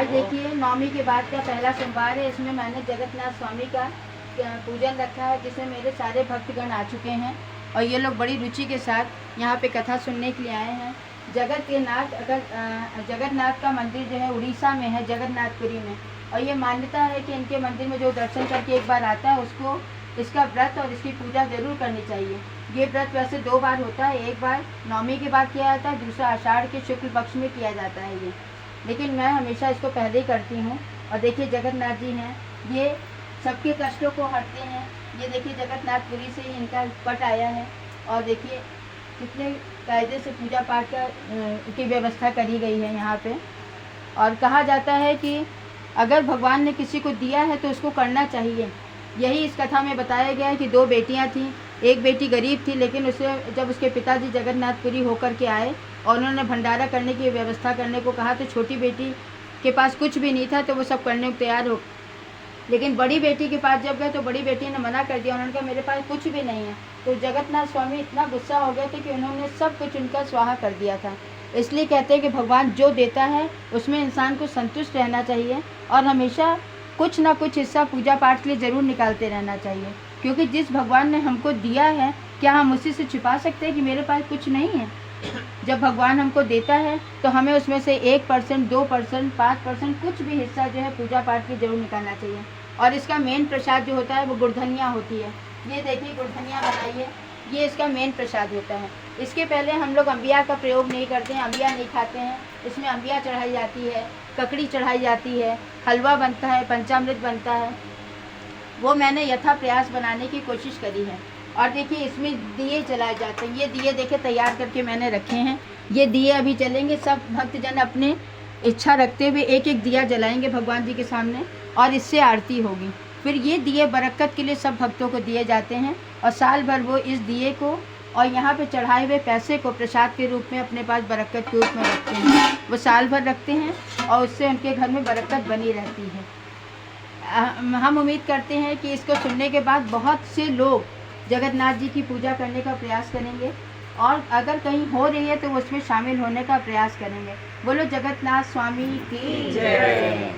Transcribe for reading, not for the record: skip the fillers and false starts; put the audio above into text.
आज देखिए नवमी के बाद का पहला सोमवार है। इसमें मैंने जगन्नाथ स्वामी का पूजन रखा है, जिसमें मेरे सारे भक्तगण आ चुके हैं और ये लोग बड़ी रुचि के साथ यहाँ पे कथा सुनने के लिए आए हैं। जगन्नाथ का मंदिर जो है उड़ीसा में है, जगन्नाथपुरी में। और ये मान्यता है कि इनके मंदिर में जो दर्शन करके एक बार आता है उसको इसका व्रत और इसकी पूजा जरूर करनी चाहिए। ये व्रत वैसे 2 बार होता है, एक बार नवमी के बाद किया जाता है, दूसरा आषाढ़ के शुक्ल पक्ष में किया जाता है ये, लेकिन मैं हमेशा इसको पहले ही करती हूँ। और देखिए जगन्नाथ जी हैं, ये सबके कष्टों को हरते हैं। ये देखिए जगन्नाथपुरी से ही इनका पट आया है और देखिए कितने कायदे से पूजा पाठ की व्यवस्था करी गई है यहाँ पे। और कहा जाता है कि अगर भगवान ने किसी को दिया है तो उसको करना चाहिए। यही इस कथा में बताया गया है कि 2 बेटियाँ थीं। एक बेटी गरीब थी, लेकिन उसे जब उसके पिताजी जगन्नाथपुरी होकर के आए और उन्होंने भंडारा करने की व्यवस्था करने को कहा, तो छोटी बेटी के पास कुछ भी नहीं था, तो वो सब करने को तैयार हो। लेकिन बड़ी बेटी के पास जब गए तो बड़ी बेटी ने मना कर दिया। उन्होंने कहा मेरे पास कुछ भी नहीं है। तो जगन्नाथ स्वामी इतना गुस्सा हो गए थे कि उन्होंने सब कुछ उनका स्वाहा कर दिया था। इसलिए कहते हैं कि भगवान जो देता है उसमें इंसान को संतुष्ट रहना चाहिए और हमेशा कुछ ना कुछ हिस्सा पूजा पाठ के लिए ज़रूर निकालते रहना चाहिए, क्योंकि जिस भगवान ने हमको दिया है, क्या हम उसी से छिपा सकते हैं कि मेरे पास कुछ नहीं है? जब भगवान हमको देता है तो हमें उसमें से 1%, 2%, 5% कुछ भी हिस्सा जो है पूजा पाठ के जरूर निकालना चाहिए। और इसका मेन प्रसाद जो होता है वो गुड़धनिया होती है। ये देखिए गुड़धनिया बनाई है, ये इसका मेन प्रसाद होता है। इसके पहले हम लोग अंबिया का प्रयोग नहीं करते हैं, अंबिया नहीं खाते हैं। इसमें अंबिया चढ़ाई जाती है, ककड़ी चढ़ाई जाती है, हलवा बनता है, पंचामृत बनता है। वो मैंने यथा प्रयास बनाने की कोशिश करी है। और देखिए इसमें दिए जलाए जाते हैं। ये दिए देखिए तैयार करके मैंने रखे हैं। ये दिए अभी जलेंगे। सब भक्तजन अपने इच्छा रखते हुए एक एक दिया जलाएंगे भगवान जी के सामने और इससे आरती होगी। फिर ये दिए बरकत के लिए सब भक्तों को दिए जाते हैं और साल भर वो इस दिए को और यहाँ पे चढ़ाए हुए पैसे को प्रसाद के रूप में अपने पास बरकत के रूप में रखते हैं। वो साल भर रखते हैं और उससे उनके घर में बरकत बनी रहती है। हम उम्मीद करते हैं कि इसको सुनने के बाद बहुत से लोग जगन्नाथ जी की पूजा करने का प्रयास करेंगे और अगर कहीं हो रही है तो उसमें शामिल होने का प्रयास करेंगे। बोलो जगन्नाथ स्वामी की जय।